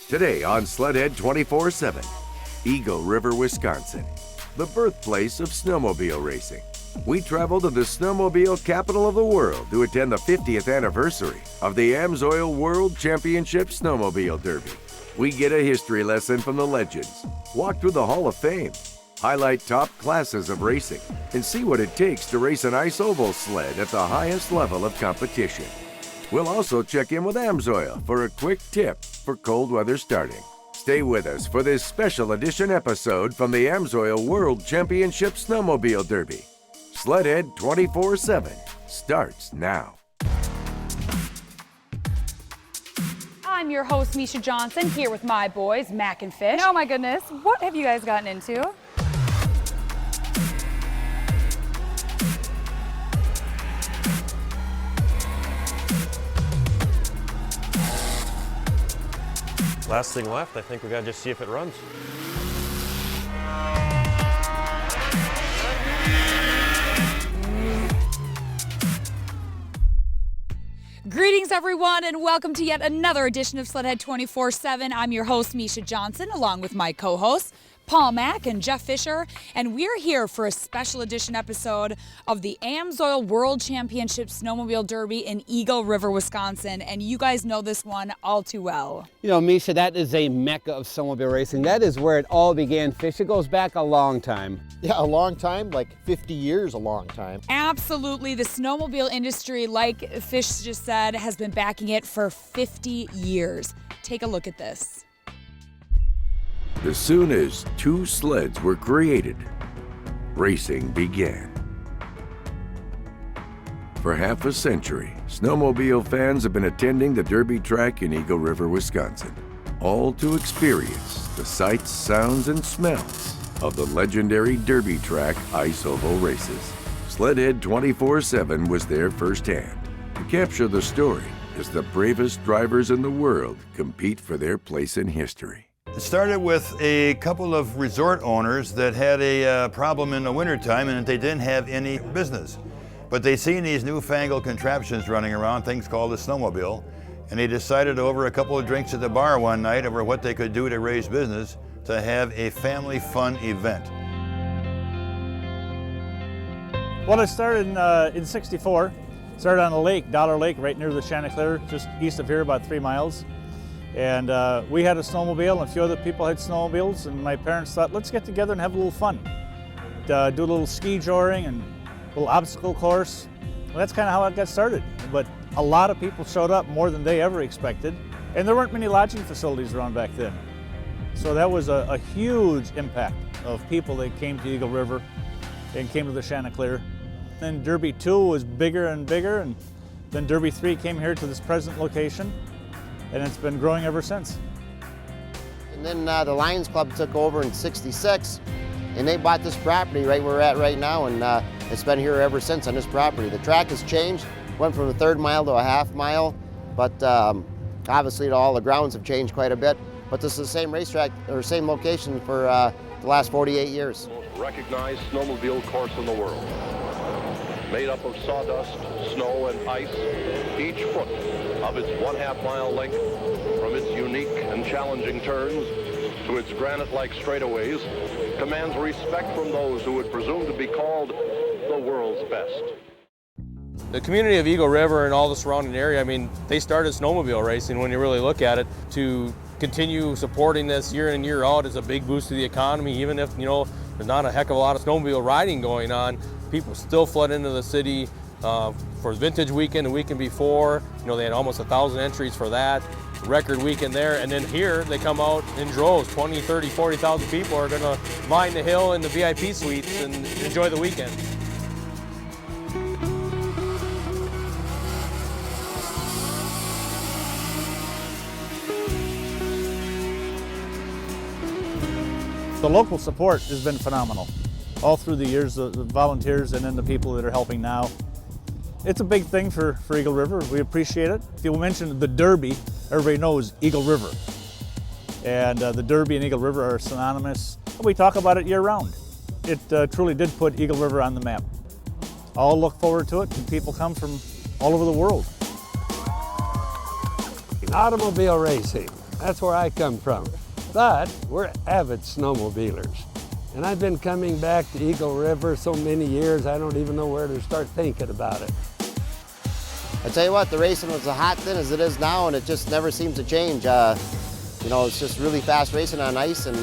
Today on SLEDHEAD 24/7, Eagle River, Wisconsin, the birthplace of snowmobile racing. We travel to the snowmobile capital of the world to attend the 50th anniversary of the AMSOIL World Championship Snowmobile Derby. We get a history lesson from the legends, walk through the Hall of Fame, highlight top classes of racing, and see what it takes to race an ice oval sled at the highest level of competition. We'll also check in with AMSOIL for a quick tip for cold weather starting. Stay with us for this special edition episode from the AMSOIL World Championship Snowmobile Derby. SLEDHEAD 24/7 starts now. I'm your host, Misha Johnson, here with my boys, Mac and Fish. Oh my goodness, what have you guys gotten into? Last thing left, I think we gotta just see if it runs. Greetings, everyone, and welcome to yet another edition of SLEDHEAD 24/7. I'm your host, Misha Johnson, along with my co-hosts, Paul Mack and Jeff Fisher, and we're here for a special edition episode of the AMSOIL World Championship Snowmobile Derby in Eagle River, Wisconsin, and you guys know this one all too well. You know, Misha, that is a mecca of snowmobile racing. That is where it all began, Fish. It goes back a long time. Yeah, a long time, like 50 years, a long time. Absolutely. The snowmobile industry, like Fish just said, has been backing it for 50 years. Take a look at this. As soon as two sleds were created, racing began. For half a century, snowmobile fans have been attending the Derby track in Eagle River, Wisconsin, all to experience the sights, sounds, and smells of the legendary Derby track ice oval races. SLEDHEAD 24/7 was there firsthand to capture the story as the bravest drivers in the world compete for their place in history. It started with a couple of resort owners that had a problem in the wintertime and they didn't have any business. But they seen these newfangled contraptions running around, things called a snowmobile, and they decided over a couple of drinks at the bar one night over what they could do to raise business to have a family fun event. Well, it started in '64. Started on a lake, Dollar Lake, right near the Chanticleer, just east of here, about 3 miles. And we had a snowmobile, and a few other people had snowmobiles, and my parents thought, let's get together and have a little fun. Do a little ski joring and a little obstacle course. Well, that's kind of how it got started. But a lot of people showed up, more than they ever expected. And there weren't many lodging facilities around back then. So that was a huge impact of people that came to Eagle River and came to the Chanticleer. Then Derby 2 was bigger and bigger, and then Derby 3 came here to this present location. And it's been growing ever since. And then the Lions Club took over in '66, and they bought this property right where we're at right now, and it's been here ever since on this property. The track has changed, went from a 1/3 mile to a 1/2 mile, but obviously all the grounds have changed quite a bit. But this is the same racetrack, or same location for the last 48 years. Most recognized snowmobile course in the world. Made up of sawdust, snow, and ice, each foot of its 1/2 mile length, from its unique and challenging turns to its granite-like straightaways, commands respect from those who would presume to be called the world's best. The community of Eagle River and all the surrounding area, I mean, they started snowmobile racing when you really look at it. To continue supporting this year in, year out is a big boost to the economy, even if, you know, there's not a heck of a lot of snowmobile riding going on. People still flood into the city for Vintage Weekend, the weekend before. You know, they had almost 1,000 entries for that. Record weekend there. And then here, they come out in droves. 20, 30, 40,000 people are going to line the hill in the VIP suites and enjoy the weekend. The local support has been phenomenal. All through the years, the volunteers and then the people that are helping now. It's a big thing for Eagle River. We appreciate it. If you mention the Derby, everybody knows Eagle River. And the Derby and Eagle River are synonymous. We talk about it year round. It truly did put Eagle River on the map. All look forward to it, and people come from all over the world. Automobile racing That's where I come from. But we're avid snowmobilers. And I've been coming back to Eagle River so many years, I don't even know where to start thinking about it. I tell you what, the racing was as hot then as it is now, and it just never seems to change. You know, it's just really fast racing on ice, and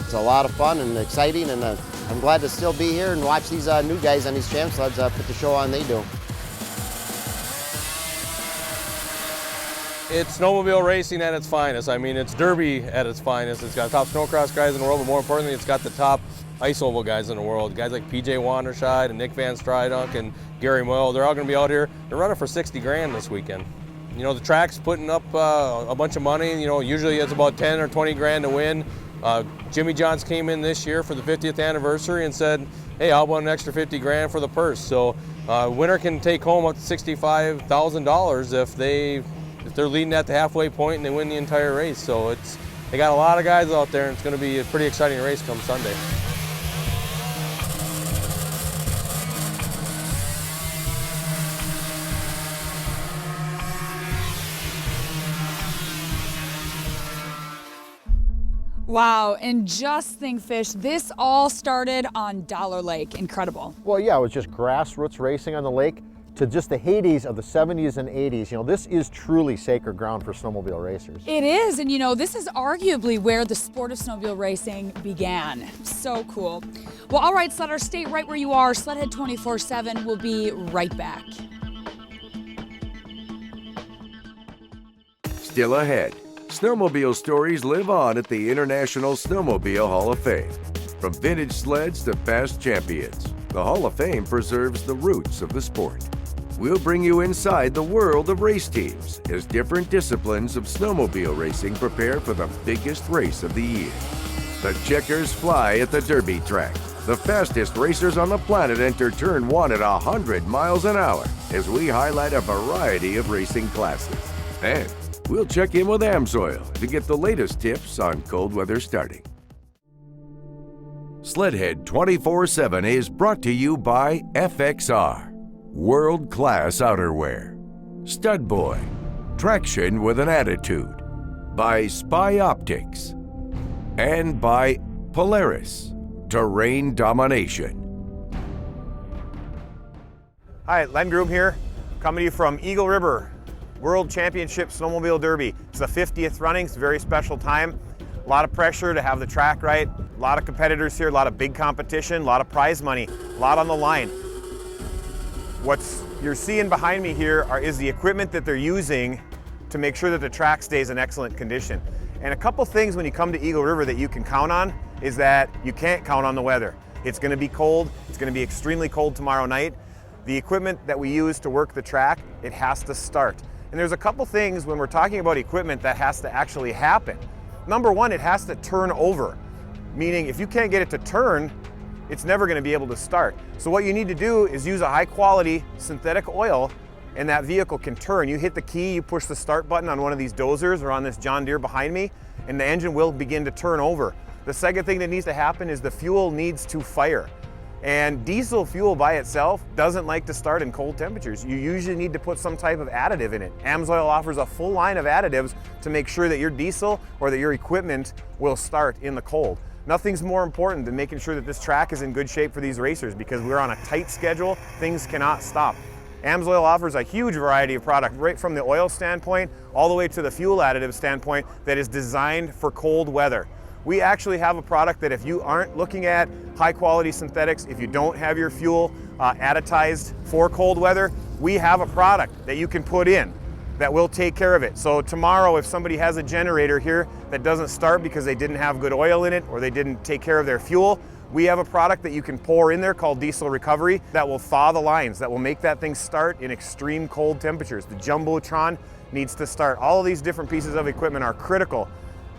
it's a lot of fun and exciting, and I'm glad to still be here and watch these new guys on these champ sleds put the show on they do. It's snowmobile racing at its finest. I mean, it's derby at its finest. It's got top snowcross guys in the world, but more importantly, it's got the top ice oval guys in the world. Guys like PJ Wanderscheid and Nick Van Strydunk and Gary Moyle, they're all going to be out here. They're running for 60 grand this weekend. You know, the track's putting up a bunch of money. You know, usually it's about 10 or 20 grand to win. Jimmy Johns came in this year for the 50th anniversary and said, hey, how about an extra 50 grand for the purse? So winner can take home up to $65,000 if they're leading at the halfway point and they win the entire race. So they got a lot of guys out there, and it's going to be a pretty exciting race come Sunday. Wow, and just think, Fish, this all started on Dollar Lake. Incredible. Well, yeah, it was just grassroots racing on the lake to just the heydays of the 70s and 80s. You know, this is truly sacred ground for snowmobile racers. It is, and you know, this is arguably where the sport of snowmobile racing began. So cool. Well, all right, Sledder, stay right where you are. Sledhead 24/7 will be right back. Still ahead, snowmobile stories live on at the International Snowmobile Hall of Fame. From vintage sleds to past champions, the Hall of Fame preserves the roots of the sport. We'll bring you inside the world of race teams as different disciplines of snowmobile racing prepare for the biggest race of the year. The checkers fly at the Derby track. The fastest racers on the planet enter turn one at 100 miles an hour as we highlight a variety of racing classes. And we'll check in with Amsoil to get the latest tips on cold weather starting. SLEDHEAD 24/7 is brought to you by FXR, world-class outerwear. Stud Boy, traction with an attitude. By Spy Optics. And by Polaris, terrain domination. Hi, Len Groom here, coming to you from Eagle River World Championship Snowmobile Derby. It's the 50th running, it's a very special time. A lot of pressure to have the track right, a lot of competitors here, a lot of big competition, a lot of prize money, a lot on the line. What you're seeing behind me here is the equipment that they're using to make sure that the track stays in excellent condition. And a couple things when you come to Eagle River that you can count on is that you can't count on the weather. It's going to be cold, it's going to be extremely cold tomorrow night. The equipment that we use to work the track, it has to start. And there's a couple things when we're talking about equipment that has to actually happen. Number one, it has to turn over, meaning if you can't get it to turn, it's never going to be able to start. So what you need to do is use a high quality synthetic oil, and that vehicle can turn. You hit the key, you push the start button on one of these dozers or on this John Deere behind me, and the engine will begin to turn over. The second thing that needs to happen is the fuel needs to fire. And diesel fuel by itself doesn't like to start in cold temperatures. You usually need to put some type of additive in it. Amsoil offers a full line of additives to make sure that your diesel or that your equipment will start in the cold. Nothing's more important than making sure that this track is in good shape for these racers, because we're on a tight schedule, things cannot stop. Amsoil offers a huge variety of product, right from the oil standpoint all the way to the fuel additive standpoint, that is designed for cold weather. We actually have a product that if you aren't looking at high quality synthetics, if you don't have your fuel additized for cold weather, we have a product that you can put in that will take care of it. So tomorrow, if somebody has a generator here that doesn't start because they didn't have good oil in it or they didn't take care of their fuel, we have a product that you can pour in there called Diesel Recovery that will thaw the lines, that will make that thing start in extreme cold temperatures. The Jumbotron needs to start. All of these different pieces of equipment are critical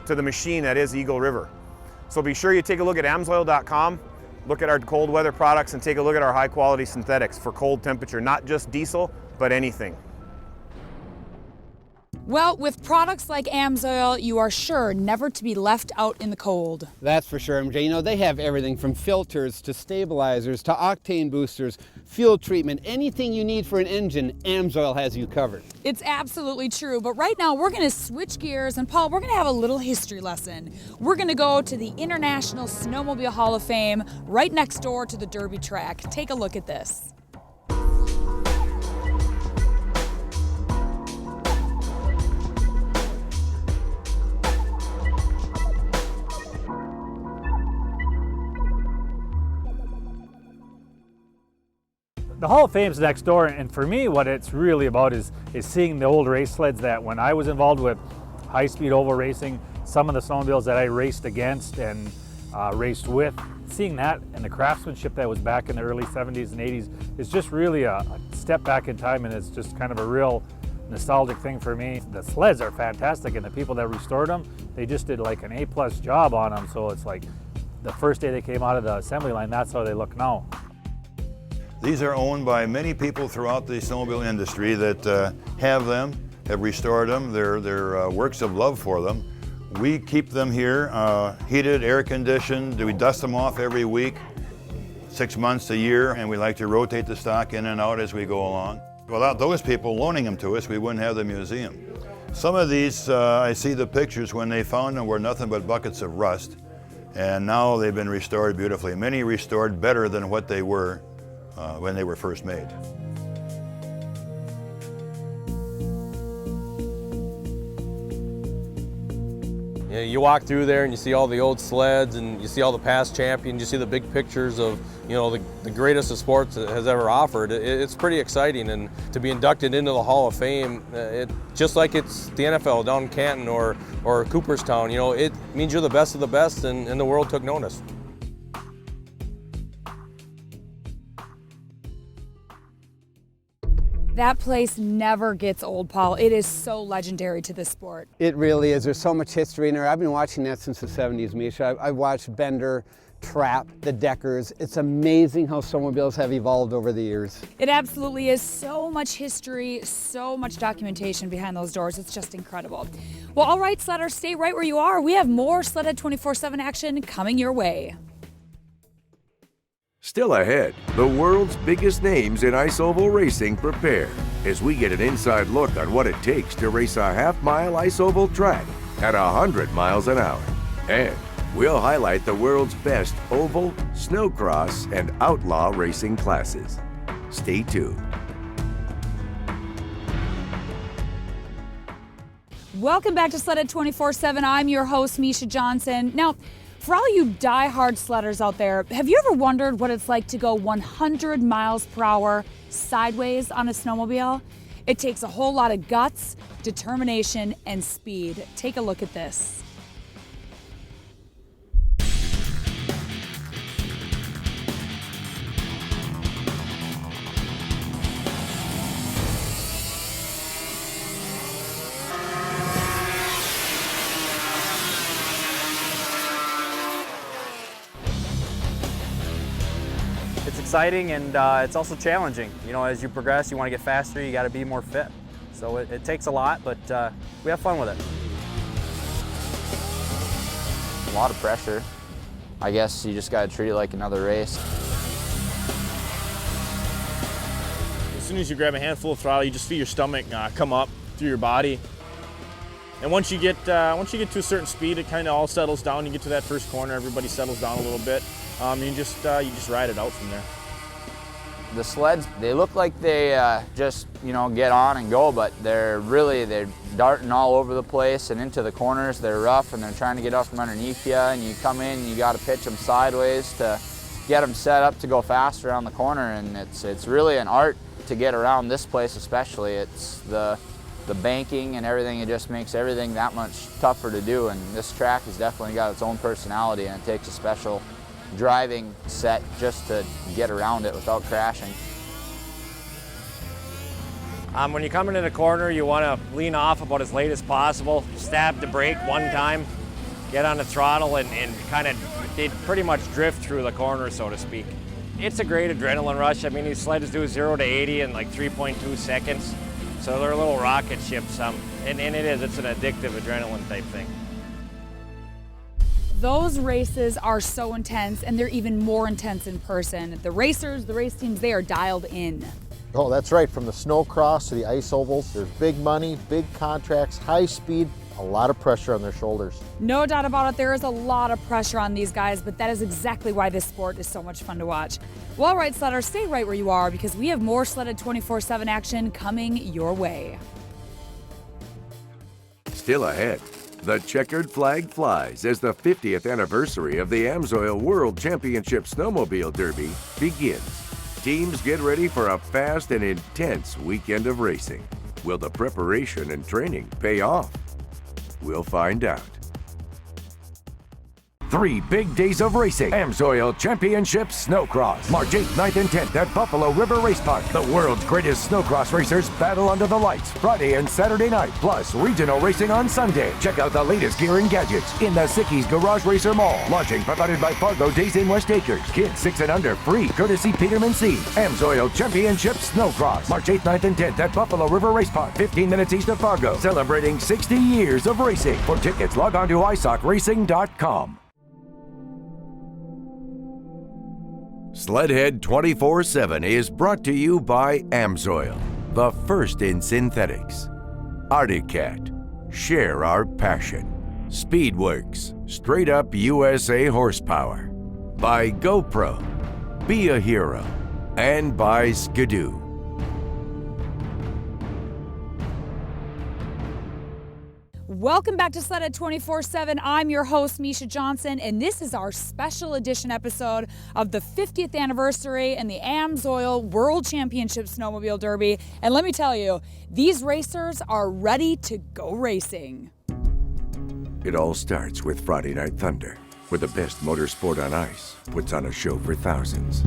to the machine that is Eagle River. So be sure you take a look at amsoil.com, look at our cold weather products, and take a look at our high quality synthetics for cold temperature, not just diesel, but anything. Well, with products like AMSOIL, you are sure never to be left out in the cold. That's for sure, MJ. You know, they have everything from filters to stabilizers to octane boosters, fuel treatment, anything you need for an engine, AMSOIL has you covered. It's absolutely true, but right now we're going to switch gears, and Paul, we're going to have a little history lesson. We're going to go to the International Snowmobile Hall of Fame right next door to the Derby track. Take a look at this. The Hall of Fame's next door, and for me what it's really about is seeing the old race sleds that when I was involved with high-speed oval racing, some of the snowmobiles that I raced against and raced with, seeing that and the craftsmanship that was back in the early 70s and 80s is just really a step back in time, and it's just kind of a real nostalgic thing for me. The sleds are fantastic, and the people that restored them, they just did like an A+ job on them, so it's like the first day they came out of the assembly line, that's how they look now. These are owned by many people throughout the snowmobile industry that have them, have restored them. They're works of love for them. We keep them here, heated, air conditioned. We dust them off every week, 6 months, a year, and we like to rotate the stock in and out as we go along. Without those people loaning them to us, we wouldn't have the museum. Some of these, I see the pictures when they found them were nothing but buckets of rust, and now they've been restored beautifully. Many restored better than what they were when they were first made. Yeah, you walk through there and you see all the old sleds and you see all the past champions, you see the big pictures of, you know, the greatest of sports that has ever offered. It's pretty exciting, and to be inducted into the Hall of Fame, just like it's the NFL down in Canton or Cooperstown, you know, it means you're the best of the best, and the world took notice. That place never gets old, Paul. It is so legendary to this sport. It really is. There's so much history in there. I've been watching that since the 70s, Misha. I've watched Bender, Trap, the Deckers. It's amazing how snowmobiles have evolved over the years. It absolutely is. So much history, so much documentation behind those doors. It's just incredible. Well, all right, sledders, stay right where you are. We have more SLEDHEAD 24/7 action coming your way. Still ahead, the world's biggest names in ice oval racing prepare as we get an inside look on what it takes to race a half-mile ice oval track at 100 miles an hour. And we'll highlight the world's best oval, snowcross, and outlaw racing classes. Stay tuned. Welcome back to SLEDHEAD 24/7. I'm your host, Misha Johnson. Now, for all you die-hard sledders out there, have you ever wondered what it's like to go 100 miles per hour sideways on a snowmobile? It takes a whole lot of guts, determination, and speed. Take a look at this. It's exciting, and it's also challenging. You know, as you progress, you want to get faster, you got to be more fit. So it takes a lot, but we have fun with it. A lot of pressure. I guess you just got to treat it like another race. As soon as you grab a handful of throttle, you just feel your stomach come up through your body. And once you get to a certain speed, it kind of all settles down. You get to that first corner, everybody settles down a little bit. You just ride it out from there. The sleds, they look like they just, you know, get on and go, but they're darting all over the place and into the corners. They're rough, and they're trying to get up from underneath you, and you come in and you got to pitch them sideways to get them set up to go faster around the corner, and it's really an art to get around this place especially. It's the banking and everything, it just makes everything that much tougher to do, and this track has definitely got its own personality, and it takes a special driving set just to get around it without crashing. When you come into the corner, you want to lean off about as late as possible, stab the brake one time, get on the throttle, and kind of pretty much drift through the corner, so to speak. It's a great adrenaline rush. I mean, these sleds do 0 to 80 in like 3.2 seconds. So they're little rocket ships. And it is, it's an addictive adrenaline type thing. Those races are so intense, and they're even more intense in person. The racers, the race teams, they are dialed in. Oh, that's right. From the snow cross to the ice ovals, there's big money, big contracts, high speed, a lot of pressure on their shoulders. No doubt about it, there is a lot of pressure on these guys, but that is exactly why this sport is so much fun to watch. Well, all right, Sledder, stay right where you are because we have more SLEDHEAD 24/7 action coming your way. Still ahead, the checkered flag flies as the 50th anniversary of the AMSOIL World Championship Snowmobile Derby begins. Teams get ready for a fast and intense weekend of racing. Will the preparation and training pay off? We'll find out. 3 big days of racing. AMSOIL Championship Snowcross. March 8th, 9th, and 10th at Buffalo River Race Park. The world's greatest snowcross racers battle under the lights Friday and Saturday night. Plus regional racing on Sunday. Check out the latest gear and gadgets in the Sicky's Garage Racer Mall. Launching provided by Fargo Days in West Acres. Kids 6 and under free. Courtesy Peterman Seed. AMSOIL Championship Snowcross. March 8th, 9th, and 10th at Buffalo River Race Park. 15 minutes east of Fargo. Celebrating 60 years of racing. For tickets, log on to isocracing.com. SLEDHEAD 24/7 is brought to you by AMSOIL, the first in synthetics. Arctic Cat, share our passion. Speedworks, straight up USA horsepower. By GoPro, be a hero. And by Skidoo. Welcome back to SLEDHEAD 24/7. I'm your host, Misha Johnson, and this is our special edition episode of the 50th anniversary and the AMSOIL World Championship Snowmobile Derby. And let me tell you, these racers are ready to go racing. It all starts with Friday Night Thunder, where the best motorsport on ice puts on a show for thousands.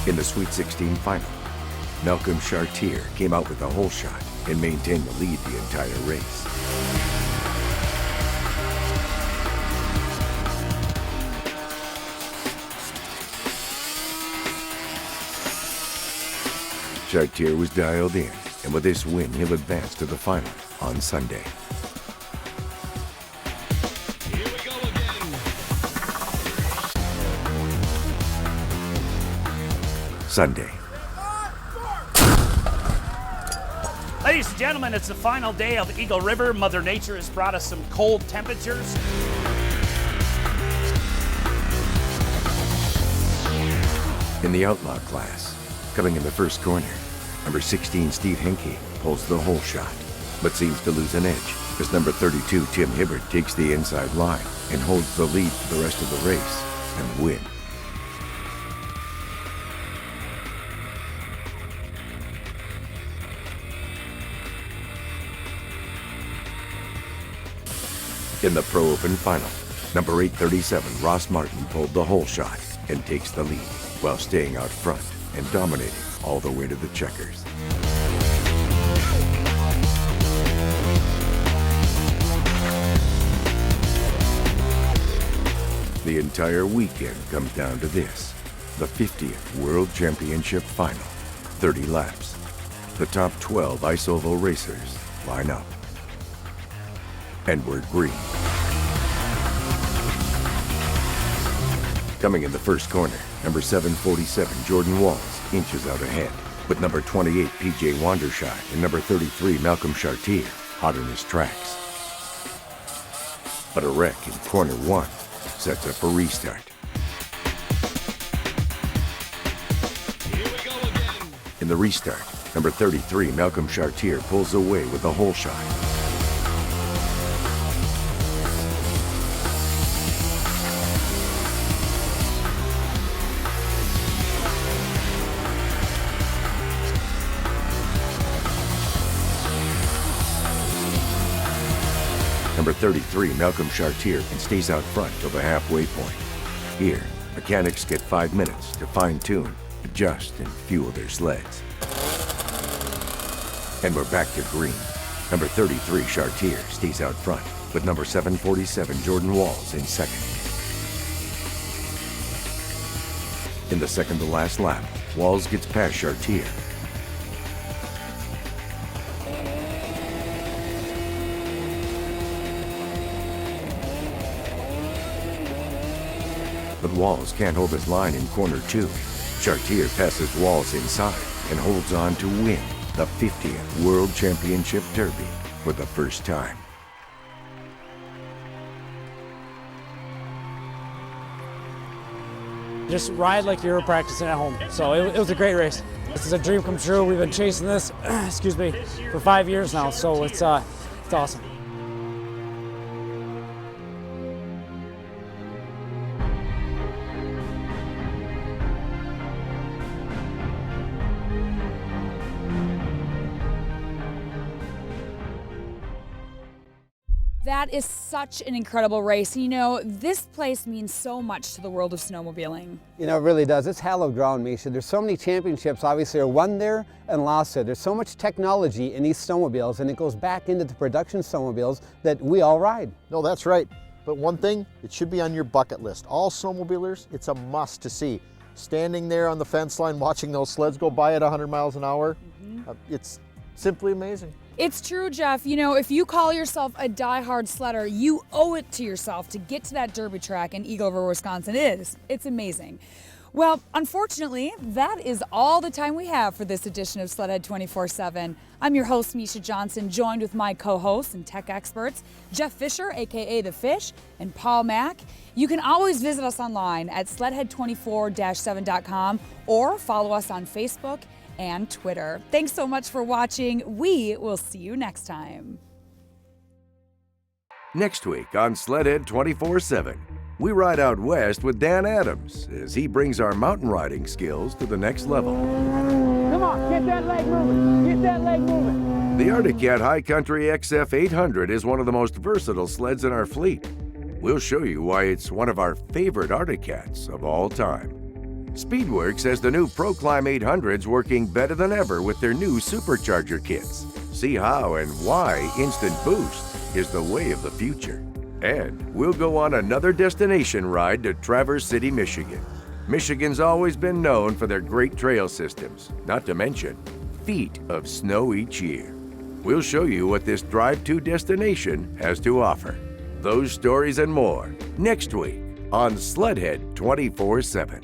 In the Sweet 16 final, Malcolm Chartier came out with a hole shot and maintained the lead the entire race. Chartier was dialed in, and with this win, he'll advance to the final on Sunday. Sunday. Ladies and gentlemen, it's the final day of Eagle River. Mother Nature has brought us some cold temperatures. In the outlaw class, coming in the first corner, number 16 Steve Henke pulls the hole shot, but seems to lose an edge as number 32 Tim Hibbert takes the inside line and holds the lead for the rest of the race and win. In the Pro Open final, number 837 Ross Martin pulled the hole shot and takes the lead while staying out front and dominating all the way to the checkers. The entire weekend comes down to this, the 50th World Championship Final, 30 laps. The top 12 ice oval racers line up. And we're green. Coming in the first corner, number 747 Jordan Walls inches out ahead, with number 28 PJ Wandershot and number 33 Malcolm Chartier hot on his tracks. But a wreck in corner 1 sets up a restart. In the restart, number 33 Malcolm Chartier pulls away with a hole shot. Number 33, Malcolm Chartier, and stays out front till the halfway point. Here, mechanics get 5 minutes to fine-tune, adjust, and fuel their sleds. And we're back to green. Number 33, Chartier, stays out front, with number 747, Jordan Walls, in second. In the second-to-last lap, Walls gets past Chartier. But Walls can't hold his line in corner 2. Chartier passes Walls inside and holds on to win the 50th World Championship Derby for the first time. Just ride like you were practicing at home. So it was a great race. This is a dream come true. We've been chasing this, excuse me, for 5 years now. So it's awesome. That is such an incredible race. You know, this place means so much to the world of snowmobiling. You know, it really does. It's hallowed ground, Misha. There's so many championships, obviously, are won there and lost there. There's so much technology in these snowmobiles, and it goes back into the production snowmobiles that we all ride. No, that's right. But one thing, it should be on your bucket list. All snowmobilers, it's a must to see. Standing there on the fence line, watching those sleds go by at 100 miles an hour, it's simply amazing. It's true, Jeff. You know, if you call yourself a die-hard sledder, you owe it to yourself to get to that derby track in Eagle River, Wisconsin. It's amazing. Well, unfortunately, that is all the time we have for this edition of SLEDHEAD 24/7. I'm your host, Misha Johnson, joined with my co-hosts and tech experts, Jeff Fisher, aka The Fish, and Paul Mack. You can always visit us online at sledhead24-7.com or follow us on Facebook and Twitter. Thanks so much for watching. We will see you next time. Next week on SLEDHEAD 24/7, we ride out west with Dan Adams as he brings our mountain riding skills to the next level. Come on, get that leg moving. Get that leg moving. The Arctic Cat High Country XF 800 is one of the most versatile sleds in our fleet. We'll show you why it's one of our favorite Arctic Cats of all time. Speedworks has the new ProClimb 800s working better than ever with their new supercharger kits. See how and why Instant Boost is the way of the future. And we'll go on another destination ride to Traverse City, Michigan. Michigan's always been known for their great trail systems, not to mention feet of snow each year. We'll show you what this drive-to destination has to offer. Those stories and more next week on SLEDHEAD 24/7.